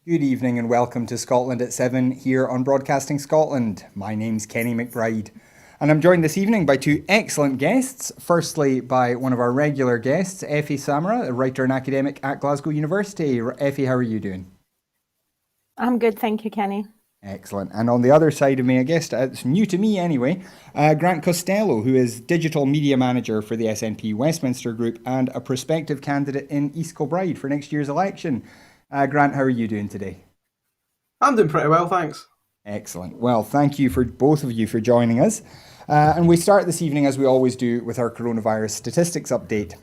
Good evening and welcome to Scotland at 7 here on Broadcasting Scotland. My name's Kenny McBride and I'm joined this evening by two excellent guests. Firstly, by one of our regular guests, Effie Samara, a writer and academic at Glasgow University. Effie, how are you doing? I'm good, thank you, Kenny. Excellent. And on the other side of me, a guest, it's new to me anyway, Grant Costello, who is Digital Media Manager for the SNP Westminster Group and a prospective candidate in East Kilbride for next year's election. Grant, how are you doing today? I'm doing pretty well, thanks. Excellent. Well, thank you for both of you for joining us. And we start this evening, as we always do, with our coronavirus statistics update.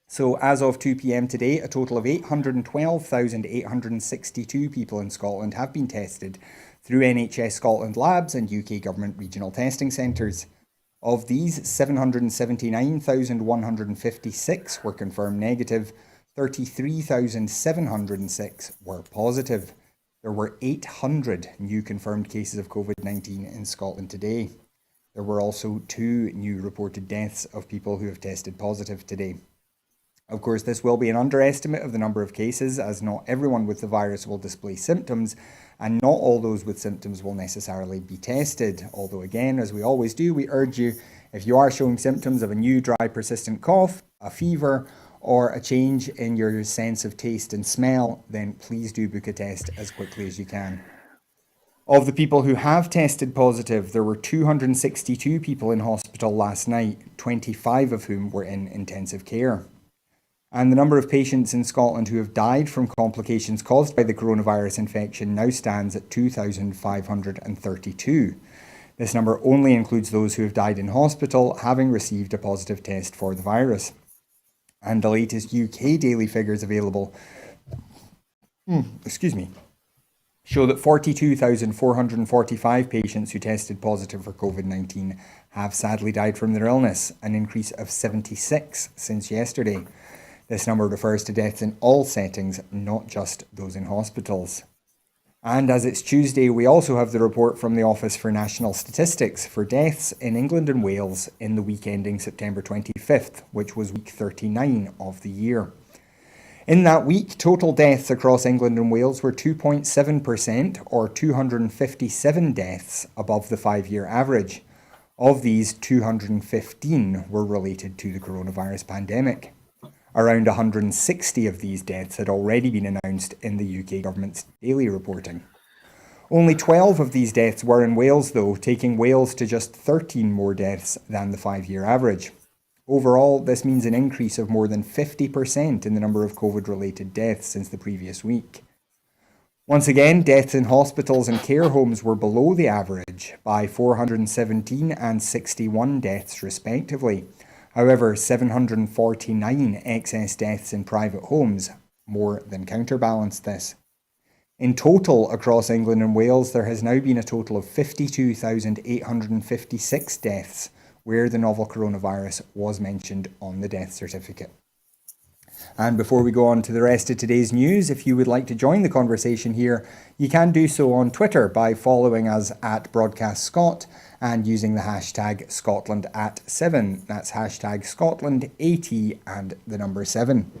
So as of 2 p.m. today, a total of 812,862 people in Scotland have been tested through NHS Scotland labs and UK government regional testing centres. Of these, 779,156 were confirmed negative, 33,706 were positive. There were 800 new confirmed cases of COVID-19 in Scotland today. There were also 2 new reported deaths of people who have tested positive today. Of course, this will be an underestimate of the number of cases, as not everyone with the virus will display symptoms, and not all those with symptoms will necessarily be tested. Although again, as we always do, we urge you, if you are showing symptoms of a new dry persistent cough, a fever, or a change in your sense of taste and smell, then please do book a test as quickly as you can. Of the people who have tested positive, there were 262 people in hospital last night, 25 of whom were in intensive care. And the number of patients in Scotland who have died from complications caused by the coronavirus infection now stands at 2,532. This number only includes those who have died in hospital, having received a positive test for the virus. And the latest UK daily figures available, show that 42,445 patients who tested positive for COVID-19 have sadly died from their illness, an increase of 76 since yesterday. This number refers to deaths in all settings, not just those in hospitals. And as it's Tuesday, we also have the report from the Office for National Statistics for deaths in England and Wales in the week ending September 25th, which was week 39 of the year. In that week, total deaths across England and Wales were 2.7%, or 257 deaths above the 5-year average. Of these, 215 were related to the coronavirus pandemic. Around 160 of these deaths had already been announced in the UK government's daily reporting. Only 12 of these deaths were in Wales though, taking Wales to just 13 more deaths than the 5-year average. Overall, this means an increase of more than 50% in the number of COVID-related deaths since the previous week. Once again, deaths in hospitals and care homes were below the average by 417 and 61 deaths respectively. However, 749 excess deaths in private homes more than counterbalanced this. In total, across England and Wales, there has now been a total of 52,856 deaths where the novel coronavirus was mentioned on the death certificate. And before we go on to the rest of today's news, if you would like to join the conversation here, you can do so on Twitter by following us at Broadcast Scot and using the hashtag Scotland at 7. That's hashtag Scotland AT and the number 7.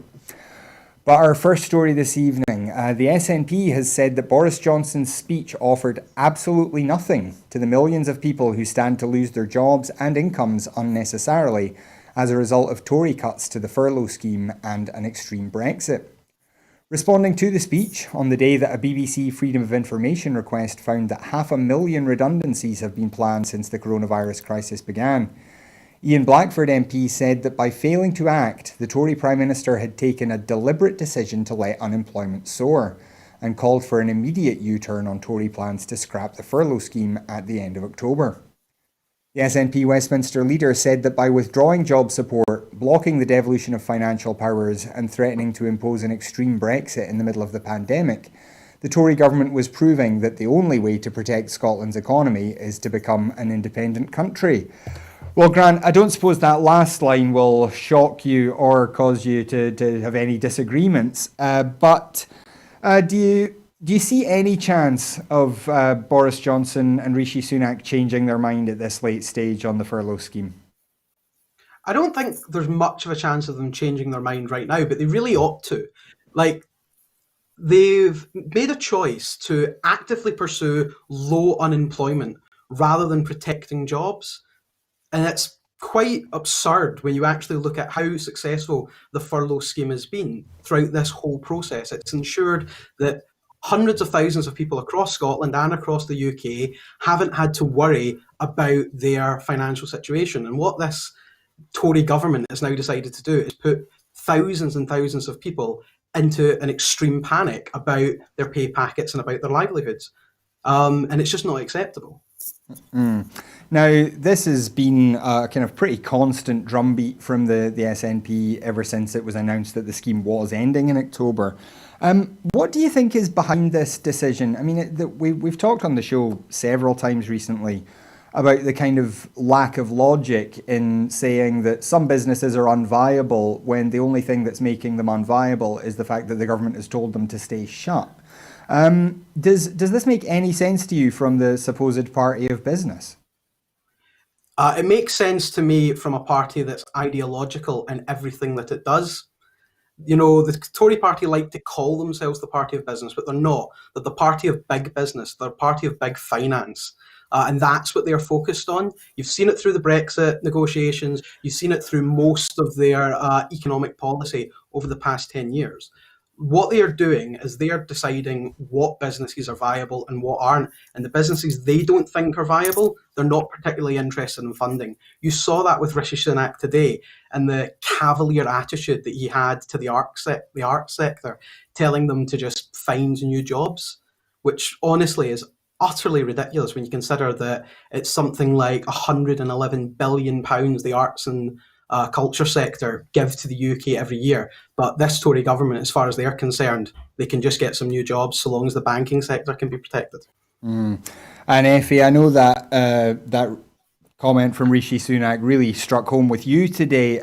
But our first story this evening, the SNP has said that Boris Johnson's speech offered absolutely nothing to the millions of people who stand to lose their jobs and incomes unnecessarily as a result of Tory cuts to the furlough scheme and an extreme Brexit. Responding to the speech, on the day that a BBC Freedom of Information request found that 500,000 redundancies have been planned since the coronavirus crisis began, Ian Blackford MP said that by failing to act, the Tory Prime Minister had taken a deliberate decision to let unemployment soar, and called for an immediate U-turn on Tory plans to scrap the furlough scheme at the end of October. The SNP Westminster leader said that by withdrawing job support, blocking the devolution of financial powers and threatening to impose an extreme Brexit in the middle of the pandemic, the Tory government was proving that the only way to protect Scotland's economy is to become an independent country. Well, Grant, I don't suppose that last line will shock you or cause you to have any disagreements, but do you see any chance of Boris Johnson and Rishi Sunak changing their mind at this late stage on the furlough scheme? I don't think there's much of a chance of them changing their mind right now, but they really ought to. Like, they've made a choice to actively pursue low unemployment rather than protecting jobs. And it's quite absurd when you actually look at how successful the furlough scheme has been throughout this whole process. It's ensured that hundreds of thousands of people across Scotland and across the UK haven't had to worry about their financial situation. And what this Tory government has now decided to do is put thousands and thousands of people into an extreme panic about their pay packets and about their livelihoods. And it's just not acceptable. Now, this has been a kind of pretty constant drumbeat from the SNP ever since it was announced that the scheme was ending in October. What do you think is behind this decision? I mean, we've talked on the show several times recently about the kind of lack of logic in saying that some businesses are unviable when the only thing that's making them unviable is the fact that the government has told them to stay shut. Does this make any sense to you from the supposed party of business? It makes sense to me from a party that's ideological in everything that it does. You know, the Tory party like to call themselves the party of business, but they're not. They're the party of big business. They're the party of big finance. And that's what they're focused on. You've seen it through the Brexit negotiations. You've seen it through most of their economic policy over the past 10 years. What they are doing is they are deciding what businesses are viable and what aren't. And the businesses they don't think are viable, they're not particularly interested in funding. You saw that with Rishi Sunak today and the cavalier attitude that he had to the arts sector, telling them to just find new jobs, which honestly is utterly ridiculous when you consider that it's something like £111 billion the arts and culture sector give to the UK every year. But this Tory government, as far as they're concerned, they can just get some new jobs so long as the banking sector can be protected. And Effie, I know that that comment from Rishi Sunak really struck home with you today.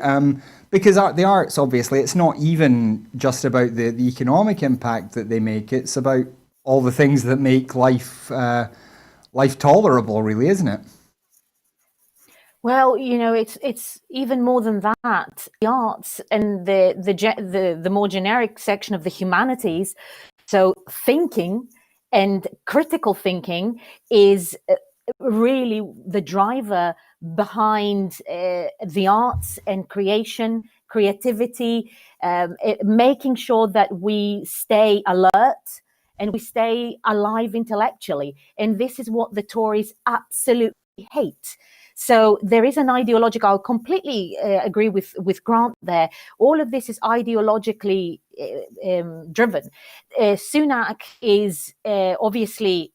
Because the arts, obviously, it's not even just about the economic impact that they make. It's about all the things that make life tolerable, really, isn't it? Well, you know, it's even more than that. The arts and the more generic section of the humanities. So thinking and critical thinking is really the driver behind the arts and creativity, making sure that we stay alert and we stay alive intellectually. And this is what the Tories absolutely hate. So there is an ideological, I'll completely agree with Grant there. All of this is ideologically driven. Sunak is obviously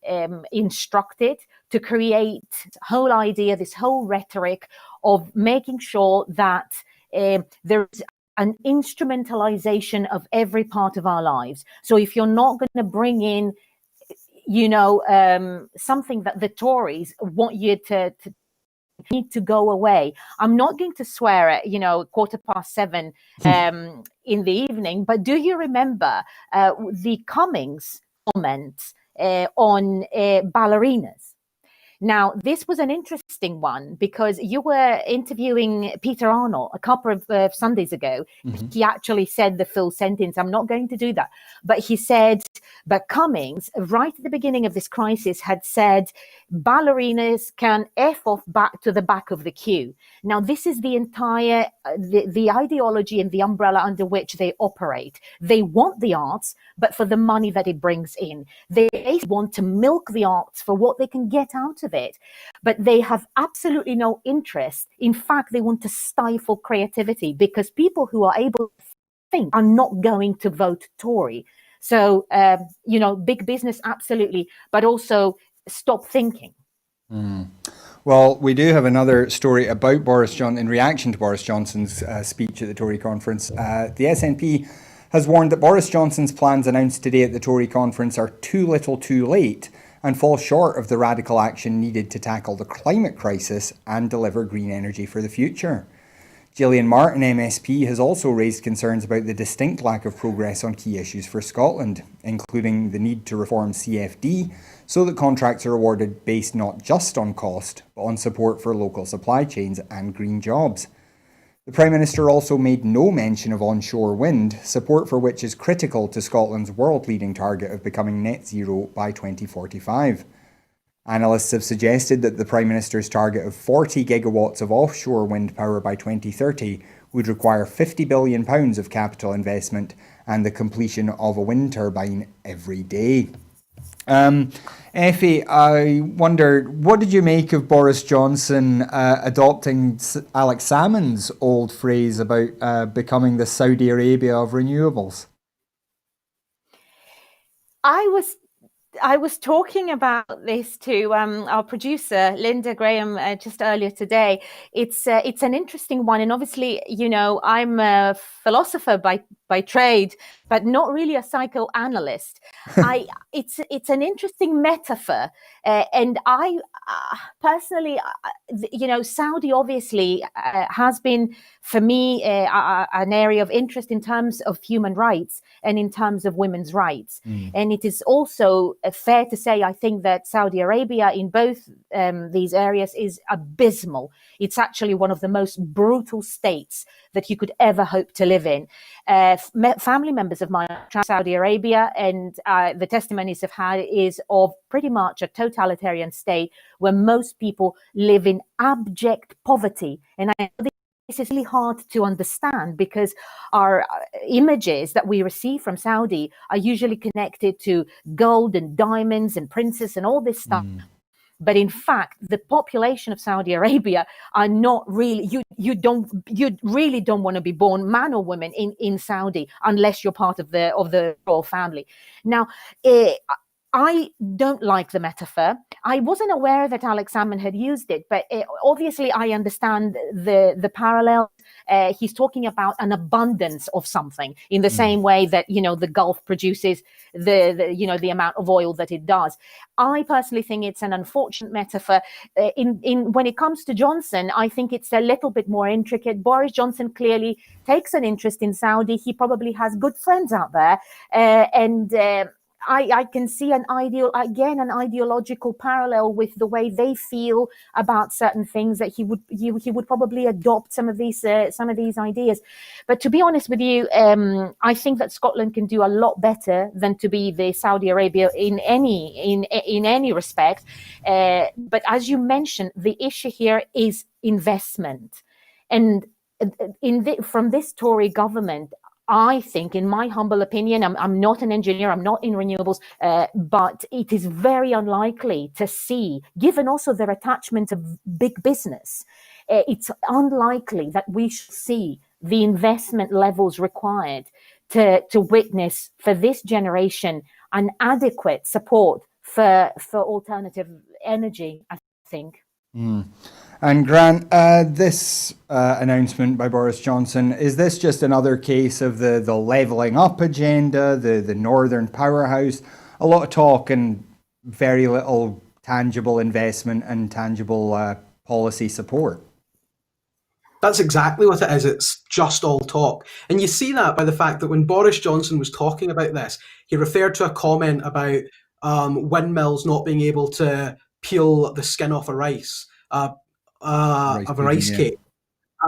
instructed to create this whole idea, this whole rhetoric of making sure that there is an instrumentalization of every part of our lives. So if you're not going to bring in, you know, something that the Tories want you to need to go away. I'm not going to swear at, you know, 7:15 in the evening, but do you remember the Cummings comment on ballerinas? Now, this was an interesting one because you were interviewing Peter Arnold a couple of Sundays ago. Mm-hmm. He actually said the full sentence. I'm not going to do that. But he said, but Cummings, right at the beginning of this crisis, had said, ballerinas can F off back to the back of the queue. Now, this is the entire, the ideology and the umbrella under which they operate. They want the arts, but for the money that it brings in. They want to milk the arts for what they can get out of it, but they have absolutely no interest. In fact, they want to stifle creativity because people who are able to think are not going to vote Tory. So, you know, big business, absolutely, but also stop thinking. Well, we do have another story about Boris Johnson in reaction to Boris Johnson's speech at the Tory conference. The SNP has warned that Boris Johnson's plans announced today at the Tory conference are too little too late and fall short of the radical action needed to tackle the climate crisis and deliver green energy for the future. Gillian Martin, MSP, has also raised concerns about the distinct lack of progress on key issues for Scotland, including the need to reform CFD so that contracts are awarded based not just on cost, but on support for local supply chains and green jobs. The Prime Minister also made no mention of onshore wind, support for which is critical to Scotland's world-leading target of becoming net zero by 2045. Analysts have suggested that the Prime Minister's target of 40 gigawatts of offshore wind power by 2030 would require £50 billion of capital investment and the completion of a wind turbine every day. Effie, I wonder, what did you make of Boris Johnson adopting Alex Salmond's old phrase about becoming the Saudi Arabia of renewables? I was talking about this to our producer, Linda Graham, just earlier today. It's an interesting one. And obviously, you know, I'm a philosopher by trade, but not really a psychoanalyst. It's an interesting metaphor. And I personally, you know, Saudi obviously has been, for me, an area of interest in terms of human rights and in terms of women's rights. And it is also fair to say, I think, that Saudi Arabia in both these areas is abysmal. It's actually one of the most brutal states that you could ever hope to live in. Family members of mine travel to Saudi Arabia, and the testimonies I've had is of pretty much a totalitarian state where most people live in abject poverty. And I know this is really hard to understand because our images that we receive from Saudi are usually connected to gold and diamonds and princes and all this stuff. But in fact, the population of Saudi Arabia are not really, you really don't want to be born, man or woman, in Saudi unless you're part of the royal family. Now, I don't like the metaphor. I wasn't aware that Alex Salmond had used it, but obviously I understand the parallel. He's talking about an abundance of something in the same way that, you know, the Gulf produces the amount of oil that it does. I personally think it's an unfortunate metaphor. When it comes to Johnson, I think it's a little bit more intricate. Boris Johnson clearly takes an interest in Saudi. He probably has good friends out there, I can see an ideological parallel with the way they feel about certain things, that he would probably adopt some of these ideas. But to be honest with you, I think that Scotland can do a lot better than to be the Saudi Arabia in any respect. But as you mentioned, the issue here is investment, and from this Tory government, I think, in my humble opinion, I'm not an engineer, I'm not in renewables, but it is very unlikely to see, given also their attachment to big business, it's unlikely that we should see the investment levels required to witness for this generation an adequate support for alternative energy, I think. And Grant, this announcement by Boris Johnson, is this just another case of the levelling up agenda, the Northern powerhouse? A lot of talk and very little tangible investment and tangible policy support. That's exactly what it is. It's just all talk. And you see that by the fact that when Boris Johnson was talking about this, he referred to a comment about windmills not being able to peel the skin off a rice cake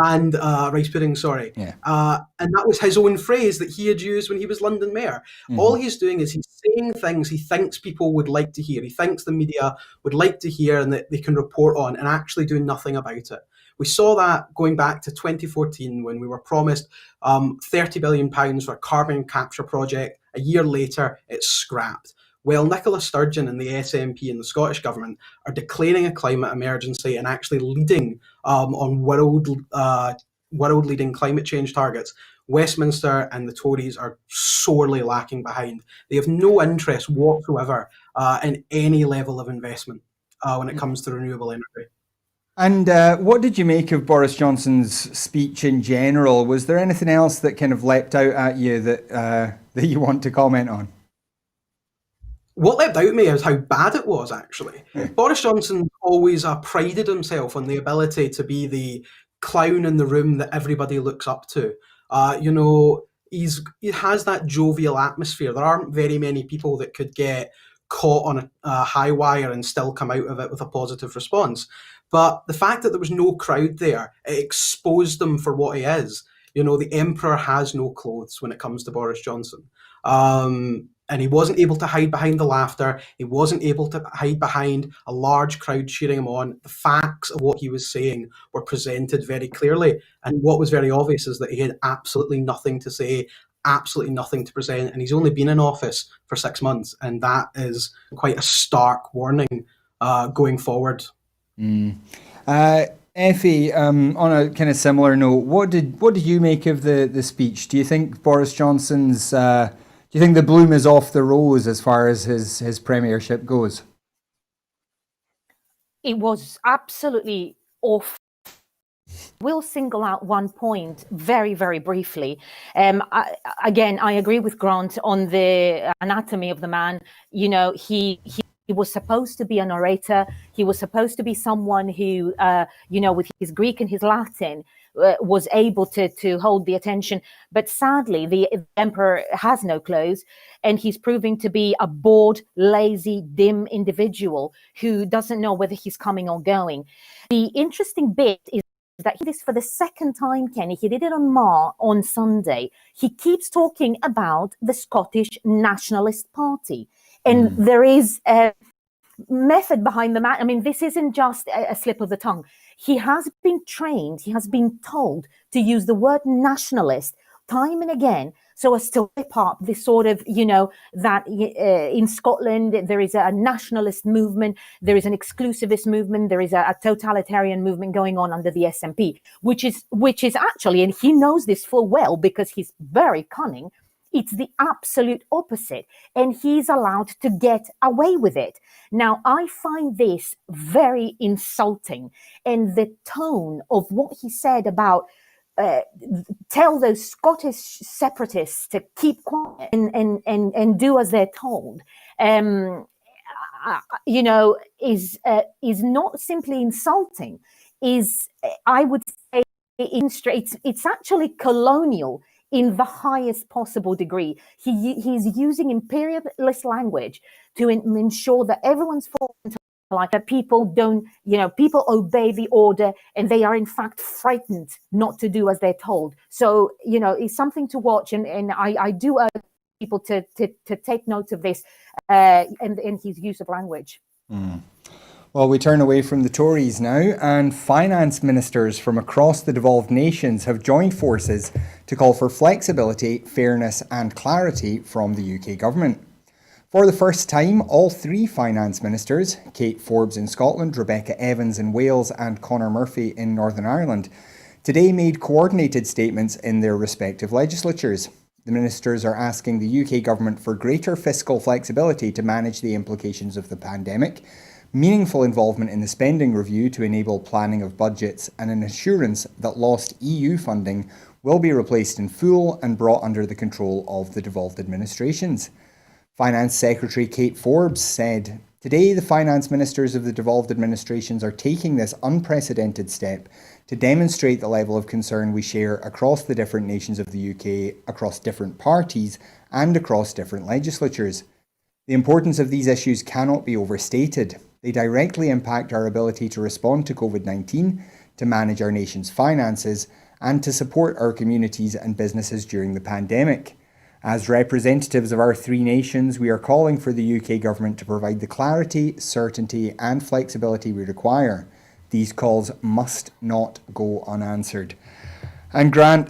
and rice pudding, sorry. Yeah. And that was his own phrase that he had used when he was London mayor. All he's doing is he's saying things he thinks people would like to hear. He thinks the media would like to hear and that they can report on, and actually do nothing about it. We saw that going back to 2014 when we were promised £30 billion for a carbon capture project. A year later, it's scrapped. Well, Nicola Sturgeon and the SNP and the Scottish Government are declaring a climate emergency and actually leading on world-leading climate change targets. Westminster and the Tories are sorely lacking behind. They have no interest whatsoever in any level of investment when it comes to renewable energy. And what did you make of Boris Johnson's speech in general? Was there anything else that kind of leapt out at you that you want to comment on? What leapt out at me is how bad it was, actually. Boris Johnson always prided himself on the ability to be the clown in the room that everybody looks up to. He has that jovial atmosphere. There aren't very many people that could get caught on a high wire and still come out of it with a positive response. But the fact that there was no crowd there, it exposed him for what he is. The emperor has no clothes when it comes to Boris Johnson. And he wasn't able to hide behind the laughter. He wasn't able to hide behind a large crowd cheering him on. The facts of what he was saying were presented very clearly. And what was very obvious is that he had absolutely nothing to say, absolutely nothing to present. And he's only been in office for 6 months. And that is quite a stark warning going forward. Effie, on a kind of similar note, what did you make of the speech? Do you think Boris Johnson's do you think the bloom is off the rose as far as his premiership goes? It was absolutely off. We'll single out one point very, very briefly. I agree with Grant on the anatomy of the man. He was supposed to be an orator. He was supposed to be someone who, with his Greek and his Latin, was able to hold the attention. But sadly, the emperor has no clothes, and he's proving to be a bored, lazy, dim individual who doesn't know whether he's coming or going. The interesting bit is that he did this for the second time, Kenny. He did it on Sunday. He keeps talking about the Scottish Nationalist Party. And there is a method behind the man. I mean, this isn't just a slip of the tongue. He has been trained, he has been told to use the word nationalist time and again so as to whip up this sort of, that in Scotland there is a nationalist movement, there is an exclusivist movement, there is a totalitarian movement going on under the SNP, which is actually, and he knows this full well because he's very cunning, it's the absolute opposite, and he's allowed to get away with it. Now, I find this very insulting, and the tone of what he said about tell those Scottish separatists to keep quiet and do as they're told, is not simply insulting. I would say it's actually colonial in the highest possible degree. He's using imperialist language to ensure that everyone's falling into line, that people don't, people obey the order, and they are in fact frightened not to do as they're told. So, it's something to watch, and I do urge people to take note of this and his use of language. Well, we turn away from the Tories now, and finance ministers from across the devolved nations have joined forces to call for flexibility, fairness and clarity from the UK government. For the first time, all three finance ministers, Kate Forbes in Scotland, Rebecca Evans in Wales and Conor Murphy in Northern Ireland, today made coordinated statements in their respective legislatures. The ministers are asking the UK government for greater fiscal flexibility to manage the implications of the pandemic, meaningful involvement in the spending review to enable planning of budgets, and an assurance that lost EU funding will be replaced in full and brought under the control of the devolved administrations. Finance Secretary Kate Forbes said, "Today, the finance ministers of the devolved administrations are taking this unprecedented step to demonstrate the level of concern we share across the different nations of the UK, across different parties, and across different legislatures. The importance of these issues cannot be overstated. They directly impact our ability to respond to COVID-19, to manage our nation's finances, and to support our communities and businesses during the pandemic. As representatives of our three nations, we are calling for the UK government to provide the clarity, certainty, and flexibility we require. These calls must not go unanswered." And Grant,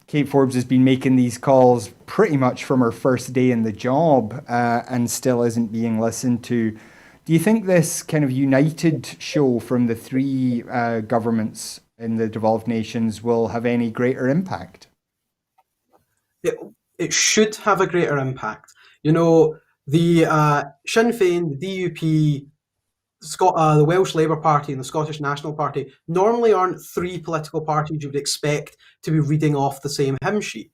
Kate Forbes has been making these calls pretty much from her first day in the job and still isn't being listened to. Do you think this kind of united show from the three governments in the devolved nations will have any greater impact? It should have a greater impact. The Sinn Féin, the DUP, the Welsh Labour Party and the Scottish National Party normally aren't three political parties you would expect to be reading off the same hymn sheet.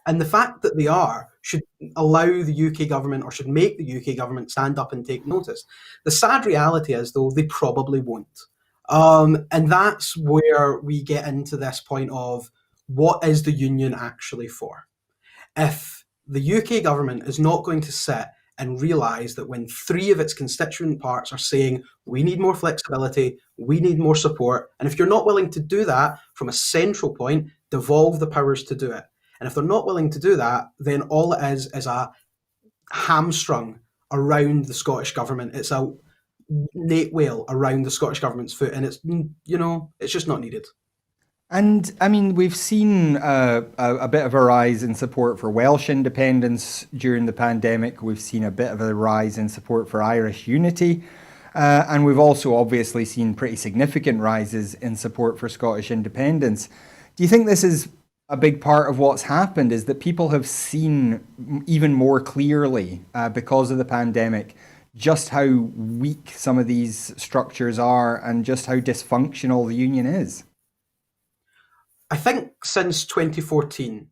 And the fact that they are should allow the UK government, or should make the UK government, stand up and take notice. The sad reality is, though, they probably won't. And that's where we get into this point of, what is the union actually for? If the UK government is not going to sit and realise that when 3 of its constituent parts are saying, we need more flexibility, we need more support, and if you're not willing to do that from a central point, devolve the powers to do it. And if they're not willing to do that, then all it is a hamstrung around the Scottish government. It's a nape whale around the Scottish government's foot, and it's, it's just not needed. And I mean, we've seen a bit of a rise in support for Welsh independence during the pandemic. We've seen a bit of a rise in support for Irish unity. And we've also obviously seen pretty significant rises in support for Scottish independence. Do you think this is a big part of what's happened, is that people have seen even more clearly because of the pandemic just how weak some of these structures are and just how dysfunctional the union is? I think since 2014,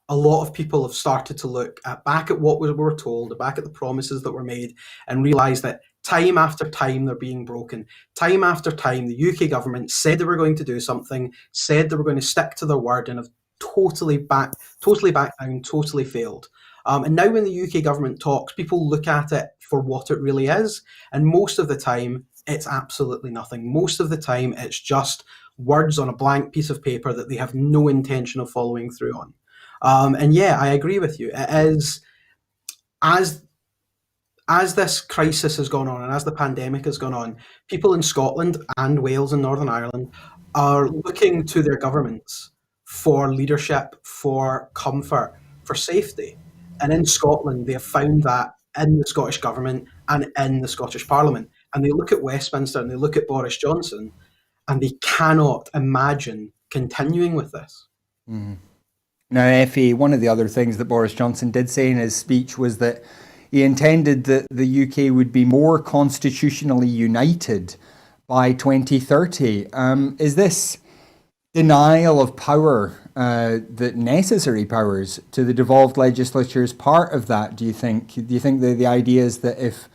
a lot of people have started to look back at what we were told, back at the promises that were made, and realise that time after time they're being broken. Time after time, the UK government said they were going to do something, said they were going to stick to their word, and have totally backed down, totally failed. And now when the UK government talks, people look at it for what it really is, and most of the time, it's absolutely nothing. Most of the time, it's just words on a blank piece of paper that they have no intention of following through on. And yeah, I agree with you. It is, as this crisis has gone on and as the pandemic has gone on, people in Scotland and Wales and Northern Ireland are looking to their governments for leadership, for comfort, for safety. And in Scotland, they have found that in the Scottish government and in the Scottish Parliament. And they look at Westminster and they look at Boris Johnson, and they cannot imagine continuing with this. Mm. Now, Effie, one of the other things that Boris Johnson did say in his speech was that he intended that the UK would be more constitutionally united by 2030. Is this denial of power, the necessary powers to the devolved legislature, is part of that, do you think? Do you think the idea is that if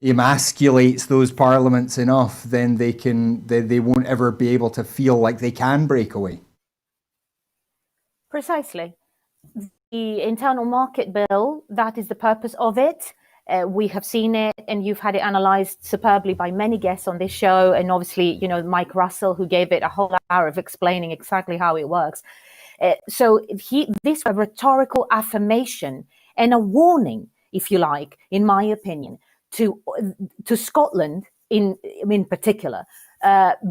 emasculates those parliaments enough, then they won't ever be able to feel like they can break away? Precisely. The internal market bill, that is the purpose of it. We have seen it, and you've had it analysed superbly by many guests on this show, and obviously, Mike Russell, who gave it a whole hour of explaining exactly how it works. So this is a rhetorical affirmation and a warning, if you like, in my opinion, to Scotland in particular,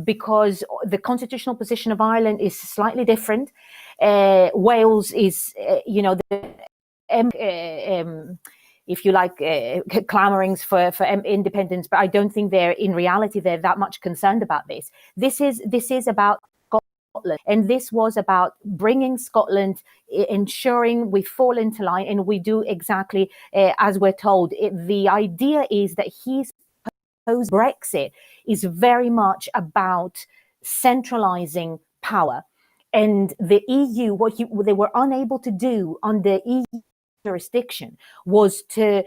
because the constitutional position of Ireland is slightly different. Wales is, if you like, clamorings for independence, but I don't think in reality they're that much concerned about this. This is about Scotland, and this was about bringing Scotland, ensuring we fall into line and we do exactly as we're told. The idea is that his proposed Brexit is very much about centralizing power, and the EU, what they were unable to do under EU jurisdiction was to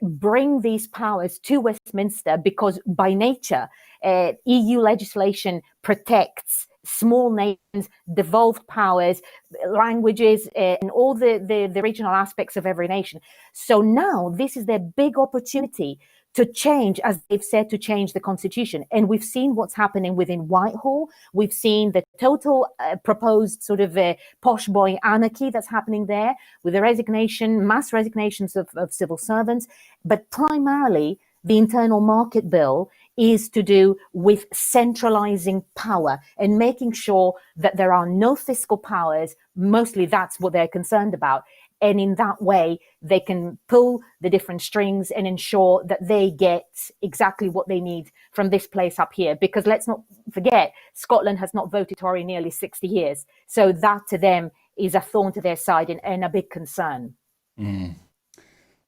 bring these powers to Westminster, because by nature EU legislation protects small nations, devolved powers, languages, and all the regional aspects of every nation. So now this is their big opportunity to change, as they've said, to change the constitution. And we've seen what's happening within Whitehall. We've seen the total proposed sort of posh boy anarchy that's happening there, with the mass resignations of civil servants. But primarily, the internal market bill is to do with centralizing power and making sure that there are no fiscal powers. Mostly that's what they're concerned about. And in that way, they can pull the different strings and ensure that they get exactly what they need from this place up here. Because let's not forget, Scotland has not voted Tory nearly 60 years. So that to them is a thorn to their side and a big concern. Mm.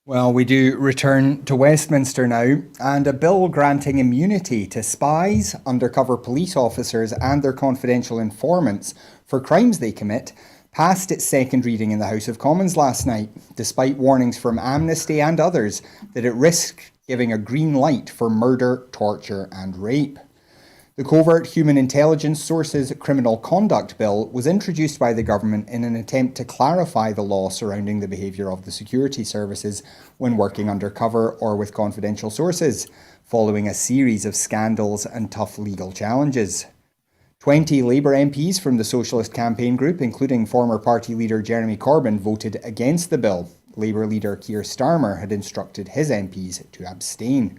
Well, we do return to Westminster now, and a bill granting immunity to spies, undercover police officers and their confidential informants for crimes they commit passed its second reading in the House of Commons last night, despite warnings from Amnesty and others that it risked giving a green light for murder, torture and rape. The Covert Human Intelligence Sources Criminal Conduct Bill was introduced by the government in an attempt to clarify the law surrounding the behaviour of the security services when working undercover or with confidential sources, following a series of scandals and tough legal challenges. 20 Labour MPs from the Socialist Campaign Group, including former party leader Jeremy Corbyn, voted against the bill. Labour leader Keir Starmer had instructed his MPs to abstain.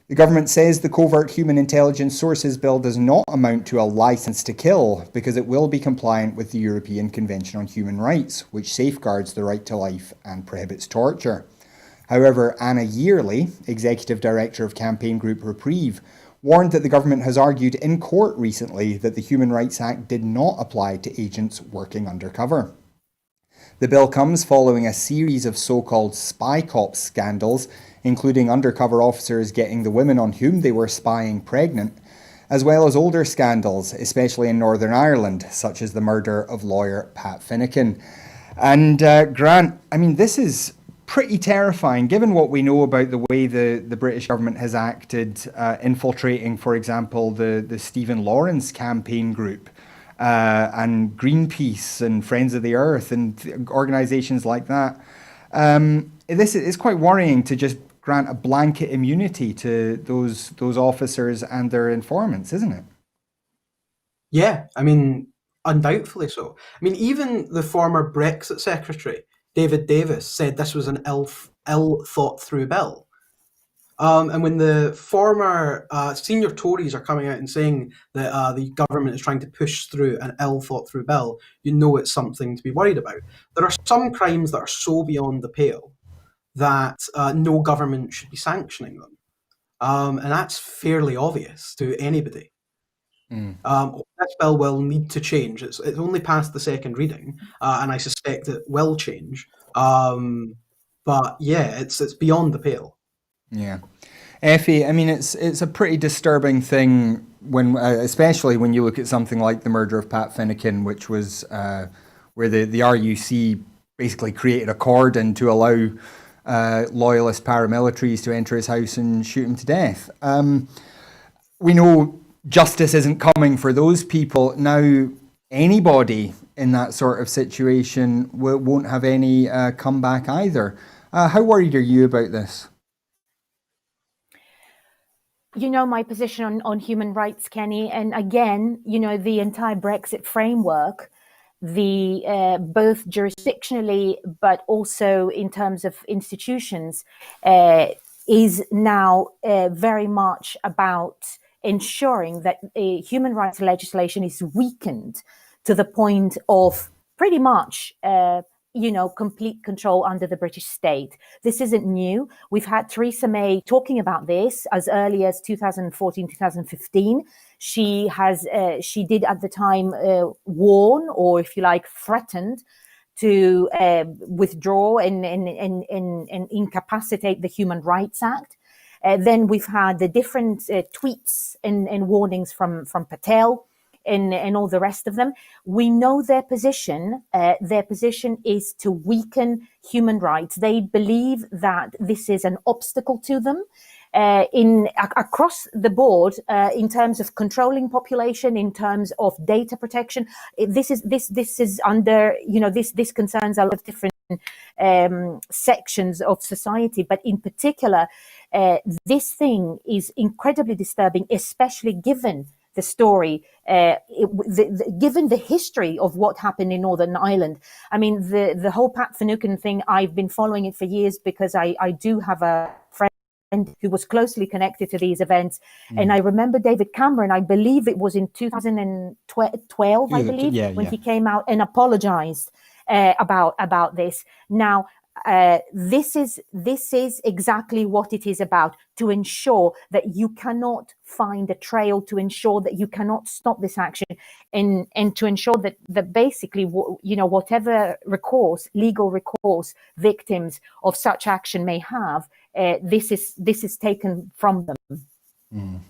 The government says the Covert Human Intelligence Sources Bill does not amount to a licence to kill because it will be compliant with the European Convention on Human Rights, which safeguards the right to life and prohibits torture. However, Anna Yearley, Executive Director of campaign group Reprieve, warned that the government has argued in court recently that the Human Rights Act did not apply to agents working undercover. The bill comes following a series of so-called spy cops scandals, including undercover officers getting the women on whom they were spying pregnant, as well as older scandals, especially in Northern Ireland, such as the murder of lawyer Pat Finucane. And Grant, I mean, this is pretty terrifying, given what we know about the way the British government has acted, infiltrating, for example, the Stephen Lawrence campaign group, and Greenpeace and Friends of the Earth and organisations like that. This is quite worrying to just grant a blanket immunity to those officers and their informants, isn't it? Yeah, I mean, undoubtedly so. I mean, even the former Brexit secretary, David Davis, said this was an ill thought through bill. And when the former senior Tories are coming out and saying that the government is trying to push through an ill thought through bill, you know it's something to be worried about. There are some crimes that are so beyond the pale that no government should be sanctioning them. And that's fairly obvious to anybody. This bill will need to change. It's only passed the second reading, and I suspect it will change. But yeah, it's beyond the pale. Yeah. Effie, I mean, it's a pretty disturbing thing when, especially when you look at something like the murder of Pat Finucane, which was where the RUC basically created a cordon to allow loyalist paramilitaries to enter his house and shoot him to death. We know justice isn't coming for those people. Now, anybody in that sort of situation won't have any comeback either. How worried are you about this? You know my position on human rights, Kenny, and again, you know, the entire Brexit framework, both jurisdictionally but also in terms of institutions, is now very much about ensuring that human rights legislation is weakened to the point of pretty much complete control under the British state. This isn't new. We've had Theresa May talking about this as early as 2014, 2015. She did at the time warn, or if you like, threatened to withdraw and incapacitate the Human Rights Act. Then we've had the different tweets and warnings from Patel and all the rest of them. We know their position. Their position is to weaken human rights. They believe that this is an obstacle to them across the board in terms of controlling population, in terms of data protection. This is under, this concerns a lot of different sections of society, but in particular, this thing is incredibly disturbing, especially given the story, given the history of what happened in Northern Ireland. I mean, the whole Pat Finucane thing, I've been following it for years because I do have a friend who was closely connected to these events. And I remember David Cameron, I believe it was in 2012, I believe, when he came out and apologized about this. Now, this is exactly what it is about, to ensure that you cannot find a trail, to ensure that you cannot stop this action, and to ensure that basically, whatever legal recourse victims of such action may have, this is taken from them.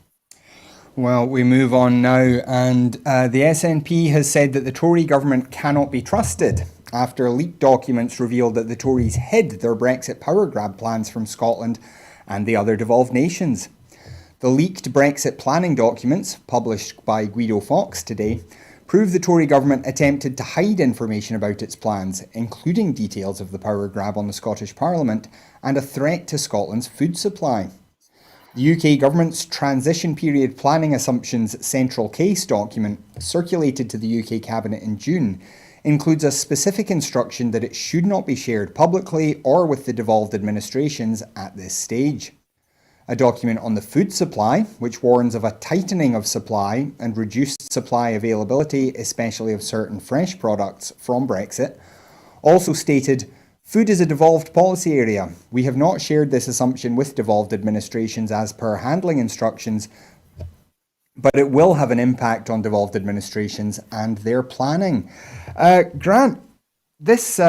Well, we move on now, and the SNP has said that the Tory government cannot be trusted after leaked documents revealed that the Tories hid their Brexit power grab plans from Scotland and the other devolved nations. The leaked Brexit planning documents, published by Guido Fawkes today, prove the Tory government attempted to hide information about its plans, including details of the power grab on the Scottish Parliament and a threat to Scotland's food supply. The UK government's transition period planning assumptions central case document, circulated to the UK Cabinet in June, includes a specific instruction that it should not be shared publicly or with the devolved administrations at this stage. A document on the food supply, which warns of a tightening of supply and reduced supply availability, especially of certain fresh products from Brexit, also stated, "Food is a devolved policy area. We have not shared this assumption with devolved administrations as per handling instructions, but it will have an impact on devolved administrations and their planning." Grant, this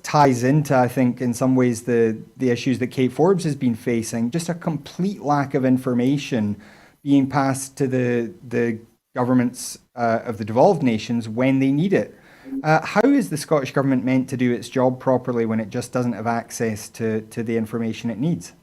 ties into, I think, in some ways the issues that Kate Forbes has been facing, just a complete lack of information being passed to the governments of the devolved nations when they need it. How is the Scottish Government meant to do its job properly when it just doesn't have access to the information it needs?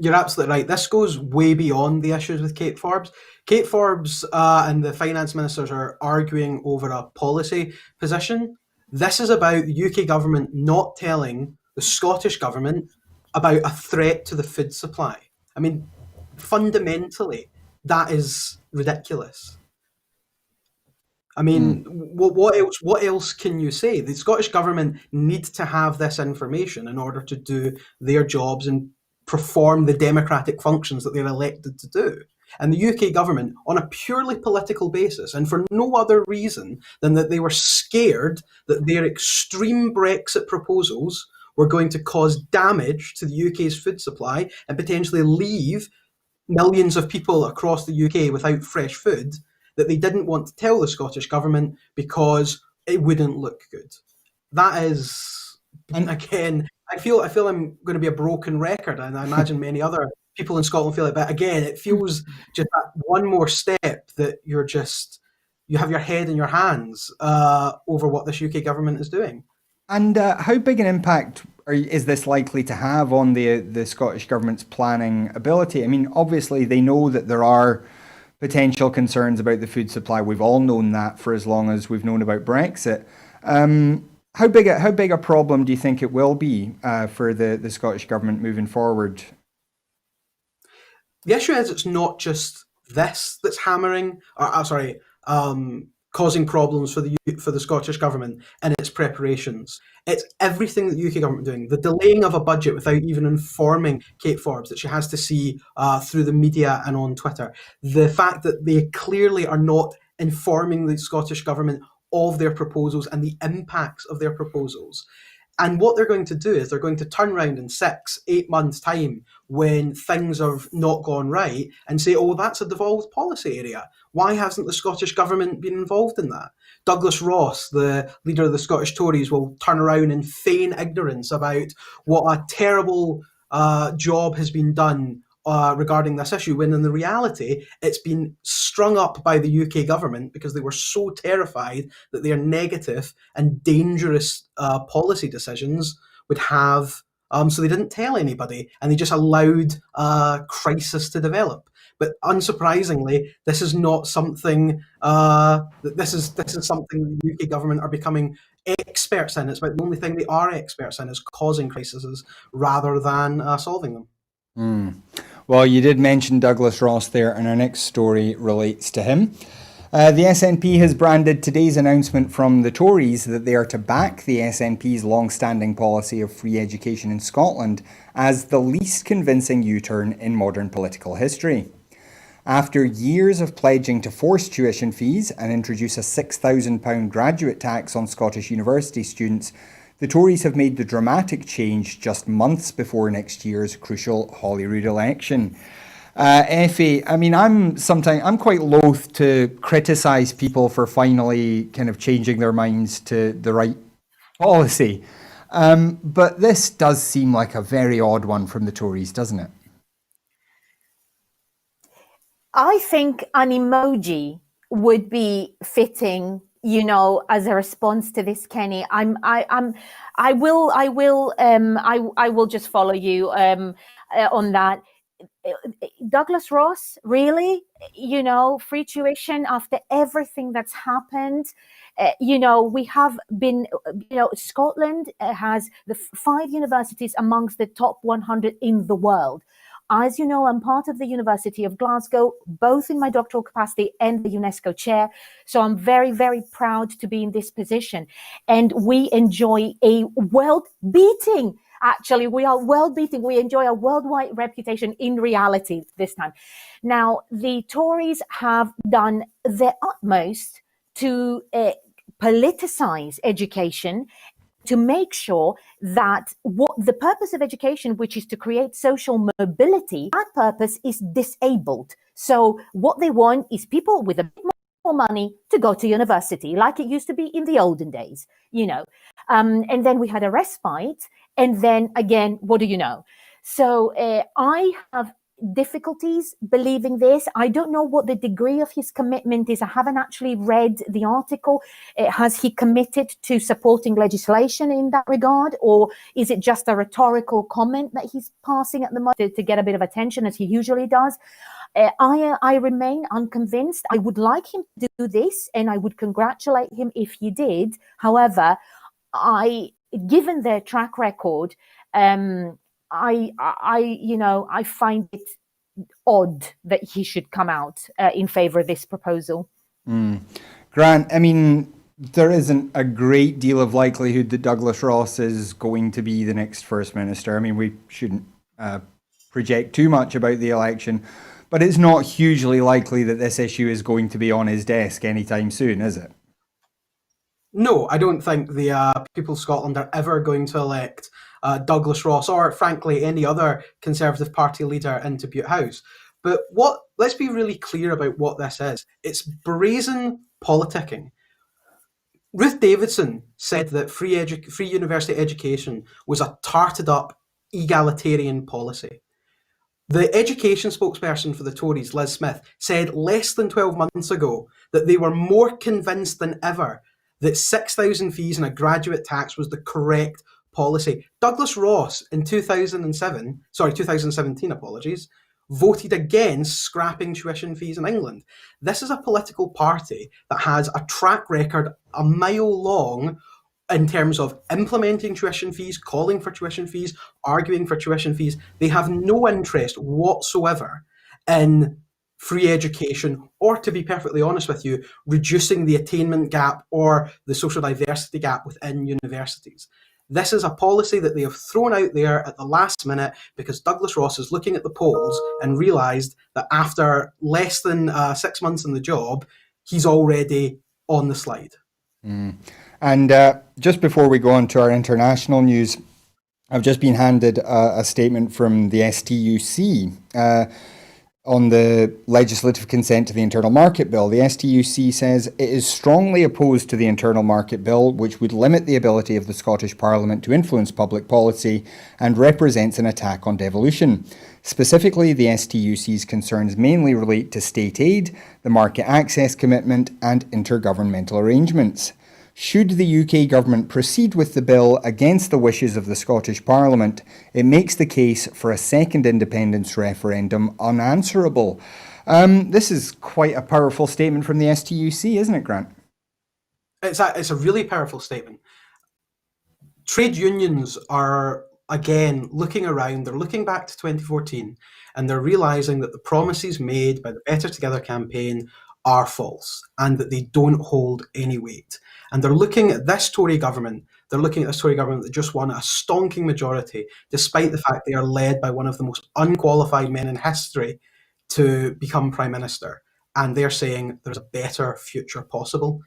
You're absolutely right. This goes way beyond the issues with Kate Forbes. Kate Forbes and the finance ministers are arguing over a policy position. This is about the UK government not telling the Scottish government about a threat to the food supply. I mean, fundamentally, that is ridiculous. I mean, what else can you say? The Scottish government need to have this information in order to do their jobs and perform the democratic functions that they're elected to do. And the UK government, on a purely political basis, and for no other reason than that they were scared that their extreme Brexit proposals were going to cause damage to the UK's food supply and potentially leave millions of people across the UK without fresh food, that they didn't want to tell the Scottish government because it wouldn't look good. That is, again, I feel I'm going to be a broken record, and I imagine many other people in Scotland feel it. But again, it feels just that one more step that you have your head in your hands over what this UK government is doing. And how big an impact is this likely to have on the Scottish government's planning ability? I mean, obviously they know that there are potential concerns about the food supply. We've all known that for as long as we've known about Brexit. How big a problem do you think it will be for the Scottish government moving forward? The issue is it's not just this that's causing problems for the Scottish government and its preparations. It's everything that the UK government is doing. The delaying of a budget without even informing Kate Forbes that she has to see through the media and on Twitter. The fact that they clearly are not informing the Scottish government of their proposals and the impacts of their proposals. And what they're going to do is they're going to turn around in 6-8 months' time when things have not gone right and say, oh, that's a devolved policy area. Why hasn't the Scottish government been involved in that? Douglas Ross, the leader of the Scottish Tories, will turn around and feign ignorance about what a terrible job has been done regarding this issue, when in the reality it's been strung up by the UK government because they were so terrified that their negative and dangerous policy decisions would have, so they didn't tell anybody and they just allowed a crisis to develop. But unsurprisingly, this is not something. This is something the UK government are becoming experts in. It's about the only thing they are experts in is causing crises rather than solving them. Well, you did mention Douglas Ross there, and our next story relates to him. The SNP has branded today's announcement from the Tories that they are to back the SNP's long-standing policy of free education in Scotland as the least convincing U-turn in modern political history. After years of pledging to force tuition fees and introduce a £6,000 graduate tax on Scottish university students, the Tories have made the dramatic change just months before next year's crucial Holyrood election. Effie, I mean, I'm quite loath to criticise people for finally kind of changing their minds to the right policy. But this does seem like a very odd one from the Tories, doesn't it? I think an emoji would be fitting, you know, as a response to this, Kenny. I will just follow you on that. Douglas Ross, really? Free tuition after everything that's happened. We have been, Scotland has the 5 universities amongst the top 100 in the world. As you know, I'm part of the University of Glasgow, both in my doctoral capacity and the UNESCO chair. So I'm very, very proud to be in this position. And we enjoy a world-beating, actually, we are world-beating. We enjoy a worldwide reputation in reality this time. Now, the Tories have done their utmost to politicize education, to make sure that what the purpose of education, which is to create social mobility, that purpose is disabled. So what they want is people with a bit more money to go to university, like it used to be in the olden days, and then we had a respite, and then again, what do you know? So I have difficulties believing this. I don't know what the degree of his commitment is. I haven't actually read the article. Has he committed to supporting legislation in that regard, or is it just a rhetorical comment that he's passing at the moment to get a bit of attention, as he usually does? I remain unconvinced. I would like him to do this, and I would congratulate him if he did. However, given their track record, I find it odd that he should come out in favor of this proposal. Grant, I mean, there isn't a great deal of likelihood that Douglas Ross is going to be the next First Minister. I mean, we shouldn't project too much about the election, but it's not hugely likely that this issue is going to be on his desk anytime soon, is it? No, I don't think the people of Scotland are ever going to elect Douglas Ross, or frankly any other Conservative Party leader, into Bute House. But let's be really clear about what this is. It's brazen politicking. Ruth Davidson said that free university education was a tarted up egalitarian policy. The education spokesperson for the Tories, Liz Smith, said less than 12 months ago that they were more convinced than ever that 6,000 fees and a graduate tax was the correct policy. Douglas Ross in 2017, voted against scrapping tuition fees in England. This is a political party that has a track record a mile long in terms of implementing tuition fees, calling for tuition fees, arguing for tuition fees. They have no interest whatsoever in free education, or, to be perfectly honest with you, reducing the attainment gap or the social diversity gap within universities. This is a policy that they have thrown out there at the last minute because Douglas Ross is looking at the polls and realised that after less than 6 months in the job, he's already on the slide. And just before we go on to our international news, I've just been handed a statement from the STUC on the legislative consent to the Internal Market Bill. The STUC says it is strongly opposed to the Internal Market Bill, which would limit the ability of the Scottish Parliament to influence public policy and represents an attack on devolution. Specifically, the STUC's concerns mainly relate to state aid, the market access commitment, and intergovernmental arrangements. Should the UK government proceed with the bill against the wishes of the Scottish Parliament, it makes the case for a second independence referendum unanswerable. This is quite a powerful statement from the STUC, isn't it, Grant? It's a really powerful statement. Trade unions are, again, looking around. They're looking back to 2014, and they're realising that the promises made by the Better Together campaign are false and that they don't hold any weight. And they're looking at this Tory government. They're looking at this Tory government that just won a stonking majority, despite the fact they are led by one of the most unqualified men in history to become Prime Minister. And they're saying there's a better future possible.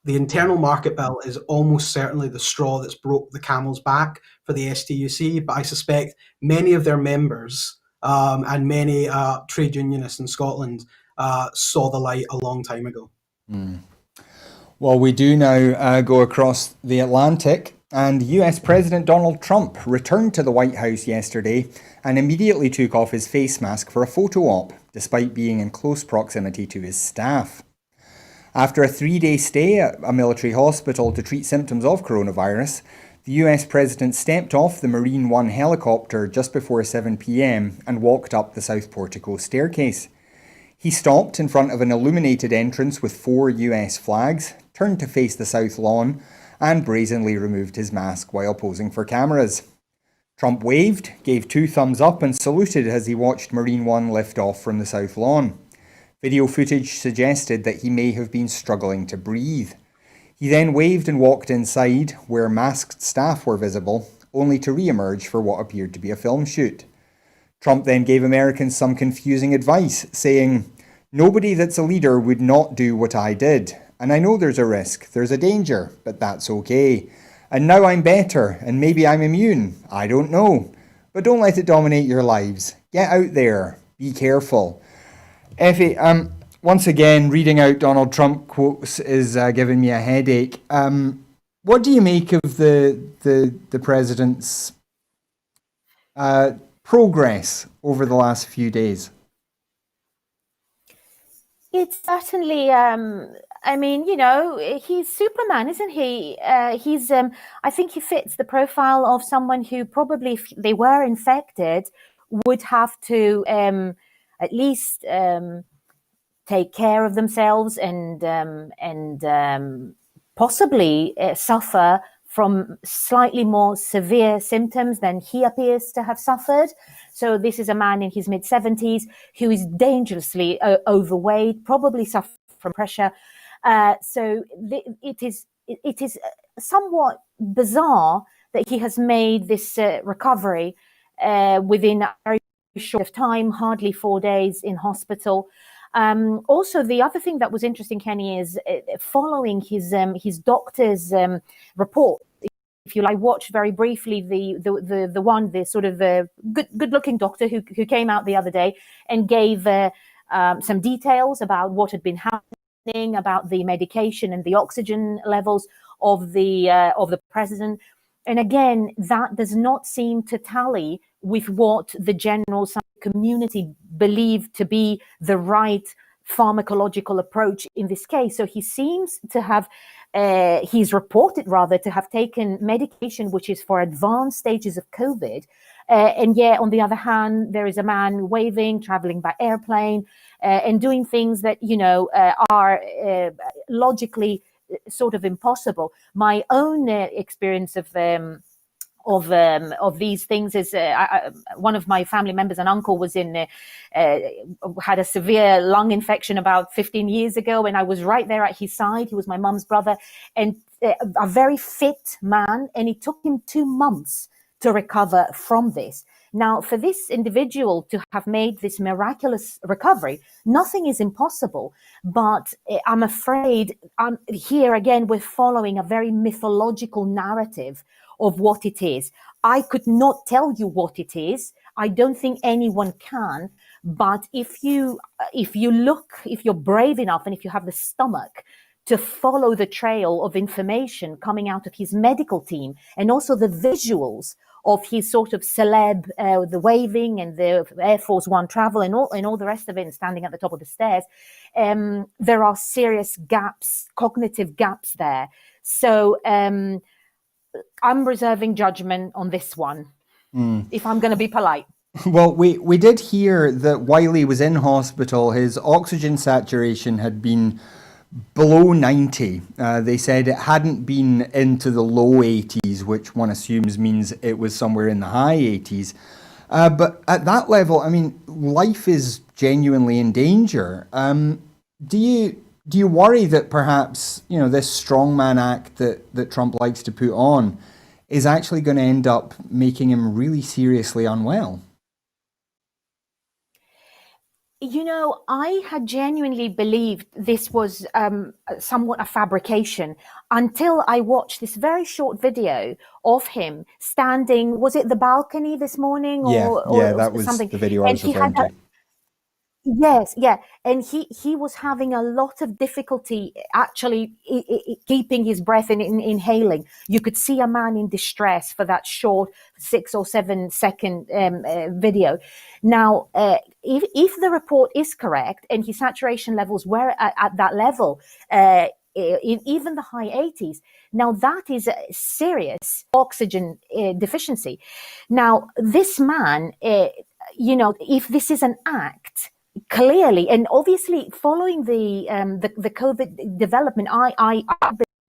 The Internal Market Bill is almost certainly the straw that's broke the camel's back for the STUC, but I suspect many of their members and many trade unionists in Scotland saw the light a long time ago. Well, we do now go across the Atlantic, and US President Donald Trump returned to the White House yesterday and immediately took off his face mask for a photo op, despite being in close proximity to his staff. After a 3-day stay at a military hospital to treat symptoms of coronavirus, the US President stepped off the Marine One helicopter just before 7 p.m. and walked up the South Portico staircase. He stopped in front of an illuminated entrance with 4 US flags, turned to face the South Lawn, and brazenly removed his mask while posing for cameras. Trump waved, gave 2 thumbs up and saluted as he watched Marine One lift off from the South Lawn. Video footage suggested that he may have been struggling to breathe. He then waved and walked inside, where masked staff were visible, only to re-emerge for what appeared to be a film shoot. Trump then gave Americans some confusing advice, saying, "Nobody that's a leader would not do what I did. And I know there's a risk, there's a danger, but that's okay. And now I'm better, and maybe I'm immune. I don't know. But don't let it dominate your lives. Get out there. Be careful." Effie, once again, reading out Donald Trump quotes is giving me a headache. What do you make of the president's progress over the last few days? It's certainly, I mean, you know, he's Superman, isn't he? I think he fits the profile of someone who probably, if they were infected, would have to at least take care of themselves and possibly suffer from slightly more severe symptoms than he appears to have suffered. So this is a man in his mid-70s who is dangerously overweight, probably suffering from pressure. So it is somewhat bizarre that he has made this recovery within a very short time, hardly 4 days in hospital. Also, the other thing that was interesting, Kenny, is following his doctor's report. If you like, watch very briefly the sort of good-looking doctor who came out the other day and gave some details about what had been happening, about the medication and the oxygen levels of the president. And again, that does not seem to tally with what the general scientific community believed to be the right pharmacological approach in this case. So he seems to have, he's reported rather to have taken medication which is for advanced stages of COVID. And yet, on the other hand, there is a man waving, traveling by airplane, and doing things that, you know, are logically sort of impossible. My own experience of these things is one of my family members, an uncle, was had a severe lung infection about 15 years ago, and I was right there at his side. He was my mum's brother, and a very fit man, and it took him 2 months to recover from this. Now, for this individual to have made this miraculous recovery, nothing is impossible. But I'm afraid here again, we're following a very mythological narrative of what it is. I could not tell you what it is. I don't think anyone can. But if you're brave enough and if you have the stomach to follow the trail of information coming out of his medical team, and also the visuals of his sort of celeb, the waving and the Air Force One travel and all the rest of it, and standing at the top of the stairs, there are serious gaps, cognitive gaps there. So I'm reserving judgment on this one, if I'm going to be polite. Well, we did hear that while he was in hospital, his oxygen saturation had been below 90. They said it hadn't been into the low 80s, which one assumes means it was somewhere in the high 80s. But at that level, I mean, life is genuinely in danger. Do you worry that perhaps, you know, this strongman act that Trump likes to put on is actually going to end up making him really seriously unwell? You know, I had genuinely believed this was somewhat a fabrication until I watched this very short video of him standing, was it the balcony this morning? Or that was something. The video I was referring to. Yes, yeah. And he was having a lot of difficulty actually keeping his breath and inhaling. You could see a man in distress for that short 6 or 7 second video. Now, if the report is correct and his saturation levels were at that level, in even the high 80s. Now, that is a serious oxygen deficiency. Now, this man, if this is an act, clearly, and obviously following the COVID development, I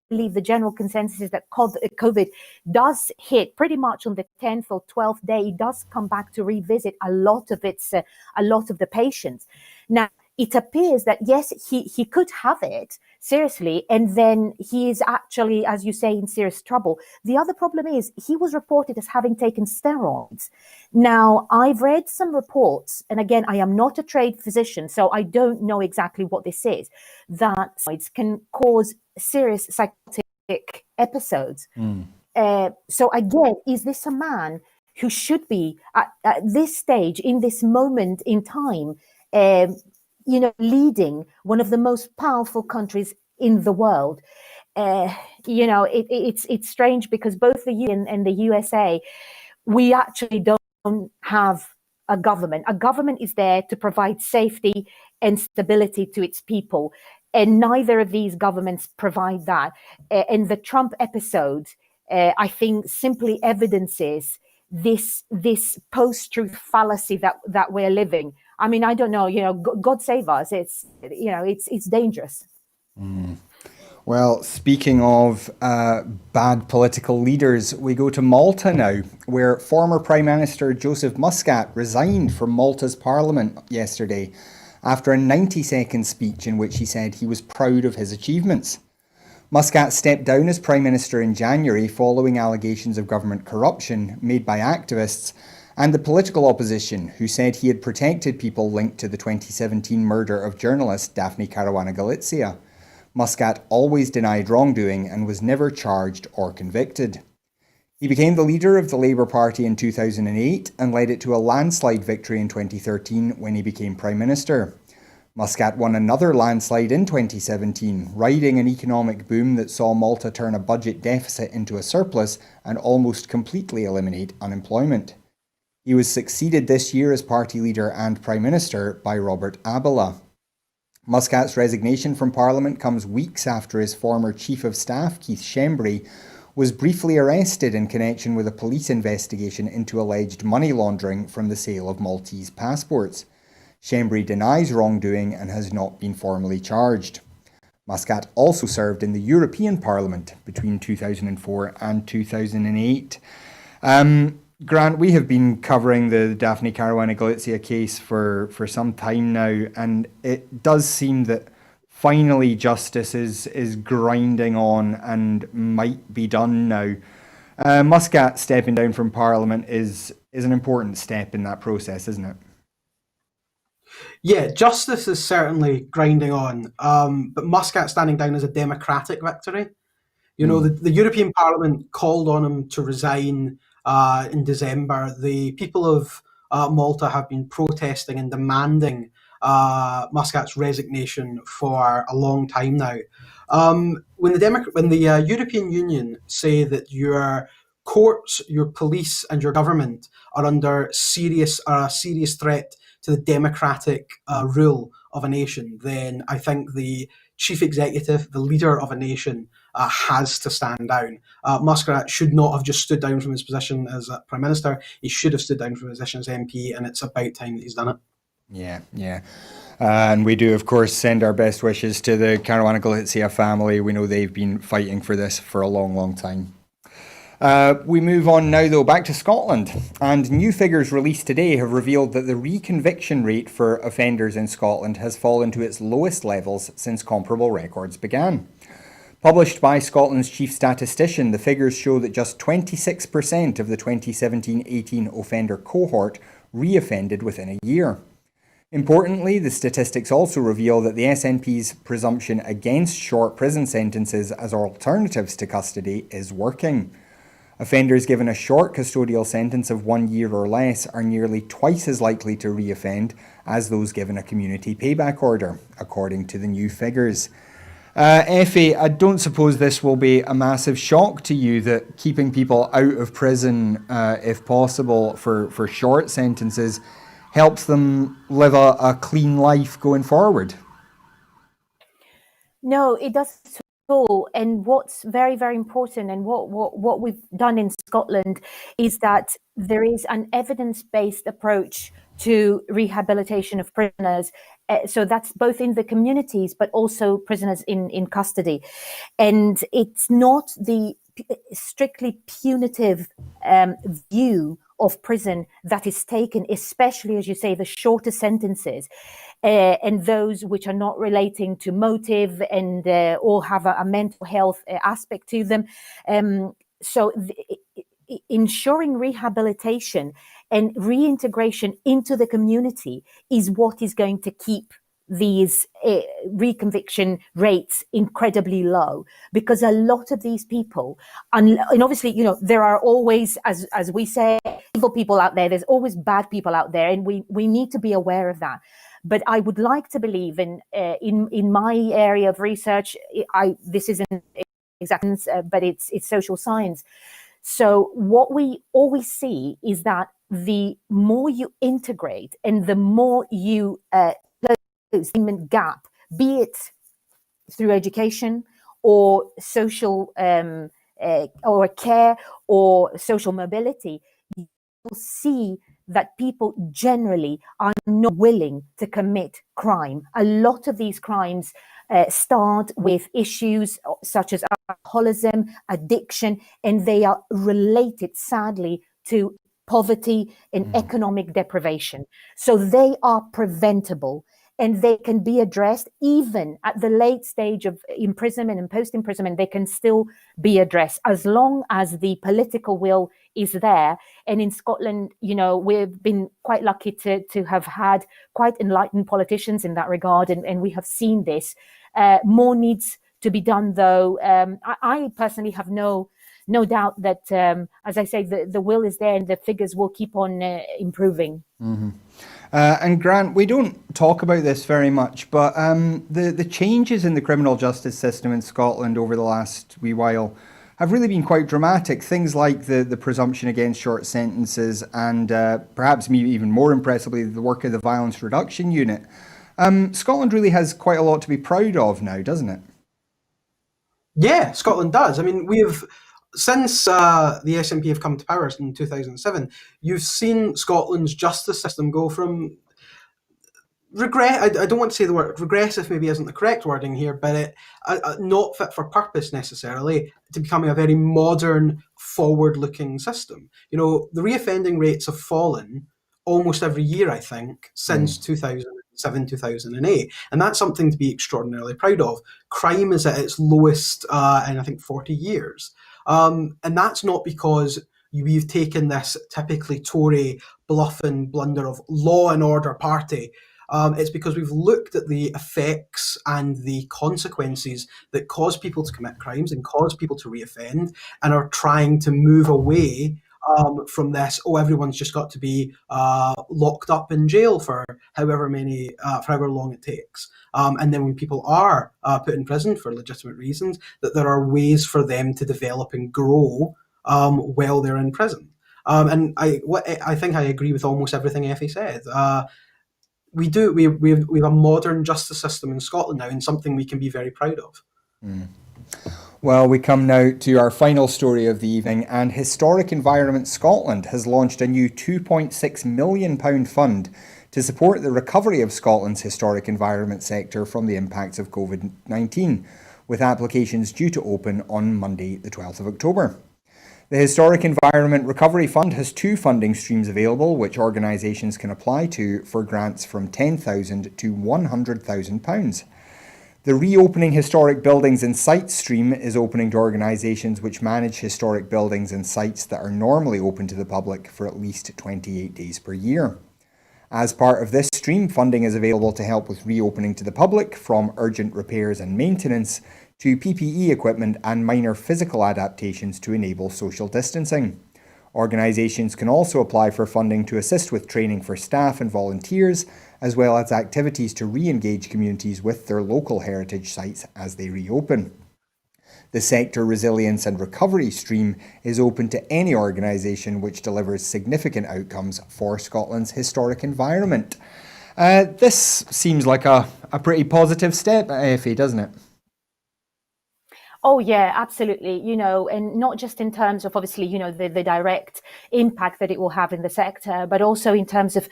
believe the general consensus is that COVID does hit pretty much on the 10th or 12th day. It does come back to revisit a lot of the patients. Now, it appears that yes, he could have it seriously, and then he is actually, as you say, in serious trouble. The other problem is he was reported as having taken steroids. Now, I've read some reports, and again, I am not a trained physician, so I don't know exactly what this is, that steroids can cause serious psychotic episodes. So again, is this a man who should be at this stage, in this moment in time, leading one of the most powerful countries in the world? It's strange because both the EU and the USA, we actually don't have a government. A government is there to provide safety and stability to its people, and neither of these governments provide that. And the Trump episode, I think, simply evidences this post-truth fallacy that we're living. I mean, I don't know, God save us. It's dangerous. Well, speaking of bad political leaders, we go to Malta now, where former Prime Minister Joseph Muscat resigned from Malta's parliament yesterday after a 90-second speech in which he said he was proud of his achievements. Muscat stepped down as Prime Minister in January following allegations of government corruption made by activists and the political opposition, who said he had protected people linked to the 2017 murder of journalist Daphne Caruana Galizia. Muscat always denied wrongdoing and was never charged or convicted. He became the leader of the Labour Party in 2008 and led it to a landslide victory in 2013 when he became Prime Minister. Muscat won another landslide in 2017, riding an economic boom that saw Malta turn a budget deficit into a surplus and almost completely eliminate unemployment. He was succeeded this year as party leader and Prime Minister by Robert Abela. Muscat's resignation from Parliament comes weeks after his former Chief of Staff, Keith Schembri, was briefly arrested in connection with a police investigation into alleged money laundering from the sale of Maltese passports. Schembri denies wrongdoing and has not been formally charged. Muscat also served in the European Parliament between 2004 and 2008. Grant, we have been covering the Daphne Caruana Galizia case for some time now, and it does seem that finally justice is grinding on and might be done now. Muscat stepping down from Parliament is an important step in that process, isn't it? Yeah, justice is certainly grinding on, but Muscat standing down is a democratic victory. The European Parliament called on him to resign in December. The people of Malta have been protesting and demanding Muscat's resignation for a long time now. When the European Union say that your courts, your police, and your government are under a serious threat to the democratic rule of a nation, then I think the chief executive, the leader of a nation, has to stand down. Muscat should not have just stood down from his position as Prime Minister. He should have stood down from his position as MP, and it's about time that he's done it. Yeah. And we do, of course, send our best wishes to the Caruana Galizia family. We know they've been fighting for this for a long, long time. We move on now, though, back to Scotland. And new figures released today have revealed that the reconviction rate for offenders in Scotland has fallen to its lowest levels since comparable records began. Published by Scotland's chief statistician, the figures show that just 26% of the 2017-18 offender cohort re-offended within a year. Importantly, the statistics also reveal that the SNP's presumption against short prison sentences as alternatives to custody is working. Offenders given a short custodial sentence of 1 year or less are nearly twice as likely to re-offend as those given a community payback order, according to the new figures. Effie, I don't suppose this will be a massive shock to you that keeping people out of prison, if possible, for short sentences helps them live a clean life going forward. No, it doesn't all. And what's very, very important, and what we've done in Scotland, is that there is an evidence-based approach to rehabilitation of prisoners. So that's both in the communities, but also prisoners in custody. And it's not the strictly punitive view of prison that is taken, especially, as you say, the shorter sentences. And those which are not relating to motive and or have a mental health aspect to them. So ensuring rehabilitation and reintegration into the community is what is going to keep these reconviction rates incredibly low, because a lot of these people, and obviously, there are always, as we say, evil people out there. There's always bad people out there, and we need to be aware of that. But I would like to believe in my area of research, this isn't exactly, but it's social science. So what we always see is that the more you integrate and the more you close the gap, be it through education or social or care or social mobility, you'll see that people generally are not willing to commit crime. A lot of these crimes start with issues such as alcoholism, addiction, and they are related, sadly, to poverty and economic deprivation. So they are preventable, and they can be addressed even at the late stage of imprisonment and post-imprisonment. They can still be addressed as long as the political will is there. And in Scotland, we've been quite lucky to have had quite enlightened politicians in that regard, and we have seen this. More needs to be done, though. I personally have no doubt that, as I say, the will is there and the figures will keep on improving. Mm-hmm. And Grant, we don't talk about this very much, but the changes in the criminal justice system in Scotland over the last wee while have really been quite dramatic. Things like the presumption against short sentences and perhaps maybe even more impressively, the work of the Violence Reduction Unit. Scotland really has quite a lot to be proud of now, doesn't it? Yeah, Scotland does. I mean, since the SNP have come to power in 2007, you've seen Scotland's justice system go from I don't want to say the word regressive, maybe isn't the correct wording here, but not fit for purpose necessarily, to becoming a very modern, forward-looking system. The reoffending rates have fallen almost every year, I think, since 2007, 2008. And that's something to be extraordinarily proud of. Crime is at its lowest in, I think, 40 years. And that's not because we've taken this typically Tory bluff and blunder of law and order party. It's because we've looked at the effects and the consequences that cause people to commit crimes and cause people to reoffend, and are trying to move away from this. Everyone's just got to be locked up in jail for however long it takes. And then when people are put in prison for legitimate reasons, that there are ways for them to develop and grow while they're in prison. And I think I agree with almost everything Effie said. We have a modern justice system in Scotland now, and something we can be very proud of. Well, we come now to our final story of the evening, and Historic Environment Scotland has launched a new £2.6 million fund to support the recovery of Scotland's historic environment sector from the impacts of COVID-19, with applications due to open on Monday, the 12th of October. The Historic Environment Recovery Fund has two funding streams available, which organisations can apply to for grants from £10,000 to £100,000. The Reopening Historic Buildings and Sites stream is opening to organisations which manage historic buildings and sites that are normally open to the public for at least 28 days per year. As part of this stream, funding is available to help with reopening to the public, from urgent repairs and maintenance to PPE equipment and minor physical adaptations to enable social distancing. Organisations can also apply for funding to assist with training for staff and volunteers, as well as activities to re-engage communities with their local heritage sites as they reopen. The Sector Resilience and Recovery stream is open to any organisation which delivers significant outcomes for Scotland's historic environment. This seems like a pretty positive step, Effie, doesn't it? Oh yeah, absolutely. And not just in terms of obviously, the direct impact that it will have in the sector, but also in terms of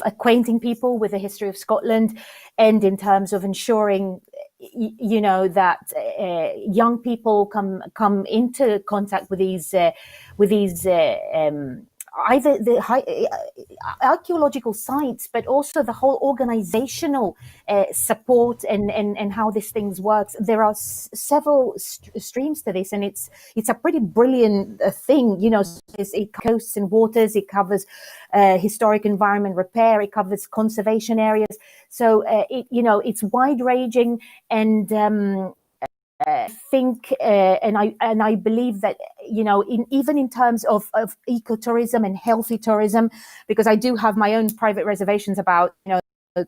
acquainting people with the history of Scotland, and in terms of ensuring, that young people come into contact with these either the archaeological sites, but also the whole organizational support and how these things works. There are several streams to this, and it's a pretty brilliant thing. It coasts and waters, it covers historic environment repair, it covers conservation areas. So it's wide ranging, and think and I believe that even in terms of ecotourism and healthy tourism, because I do have my own private reservations about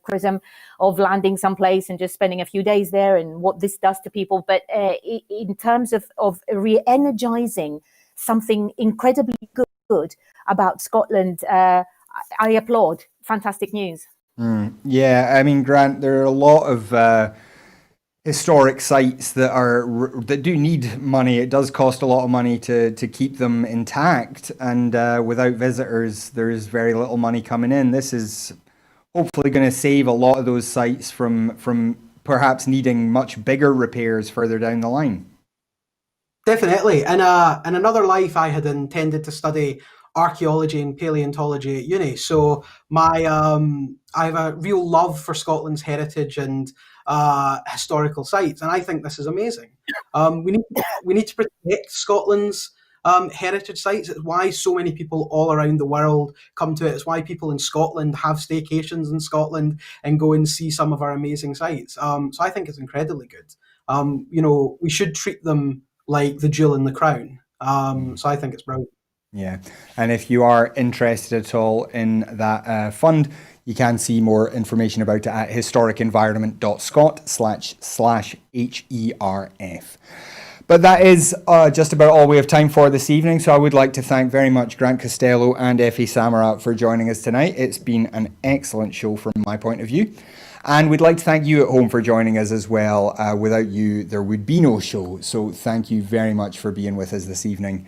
tourism, of landing someplace and just spending a few days there and what this does to people, but in terms of re-energizing something incredibly good about Scotland, I applaud. Fantastic news. Yeah, I mean, Grant, there are a lot of historic sites that do need money. It does cost a lot of money to keep them intact, and without visitors, there's very little money coming in. This is hopefully going to save a lot of those sites from perhaps needing much bigger repairs further down the line. Definitely. In another life, I had intended to study archaeology and paleontology at uni. So I have a real love for Scotland's heritage and historical sites, and I think this is amazing. We need to protect Scotland's heritage sites. It's why so many people all around the world come to it. It's why people in Scotland have staycations in Scotland and go and see some of our amazing sites. So I think it's incredibly good. We should treat them like the jewel in the crown. So I think it's brilliant. Yeah, and if you are interested at all in that fund, you can see more information about it at historicenvironment.scot/HERF. But that is just about all we have time for this evening. So I would like to thank very much Grant Costello and Effie Samara for joining us tonight. It's been an excellent show from my point of view. And we'd like to thank you at home for joining us as well. Without you, there would be no show. So thank you very much for being with us this evening.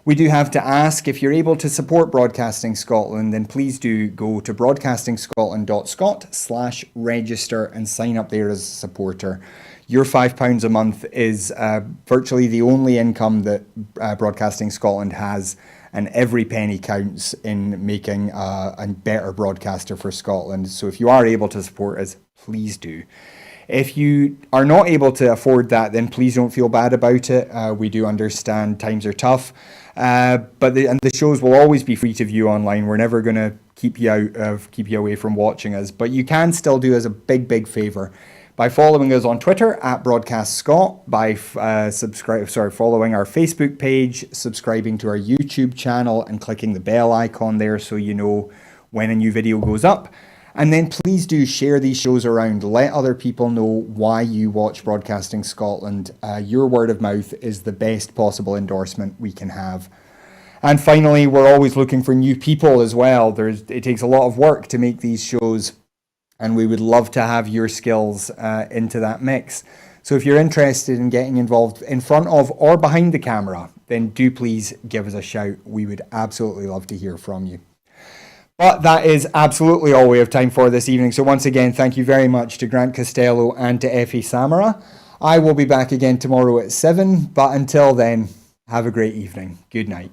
We do have to ask, if you're able to support Broadcasting Scotland, then please do go to broadcastingscotland.scot/register and sign up there as a supporter. Your £5 a month is virtually the only income that Broadcasting Scotland has, and every penny counts in making a better broadcaster for Scotland. So if you are able to support us, please do. If you are not able to afford that, then please don't feel bad about it. We do understand times are tough, but the shows will always be free to view online. We're never going to keep you away from watching us, but you can still do us a big favour by following us on Twitter at Broadcast Scot, by following our Facebook page, subscribing to our YouTube channel, and clicking the bell icon there so you know when a new video goes up. And then please do share these shows around. Let other people know why you watch Broadcasting Scotland. Your word of mouth is the best possible endorsement we can have. And finally, we're always looking for new people as well. It takes a lot of work to make these shows, and we would love to have your skills into that mix. So if you're interested in getting involved in front of or behind the camera, then do please give us a shout. We would absolutely love to hear from you. But that is absolutely all we have time for this evening. So once again, thank you very much to Grant Costello and to Effie Samara. I will be back again tomorrow at 7. But until then, have a great evening. Good night.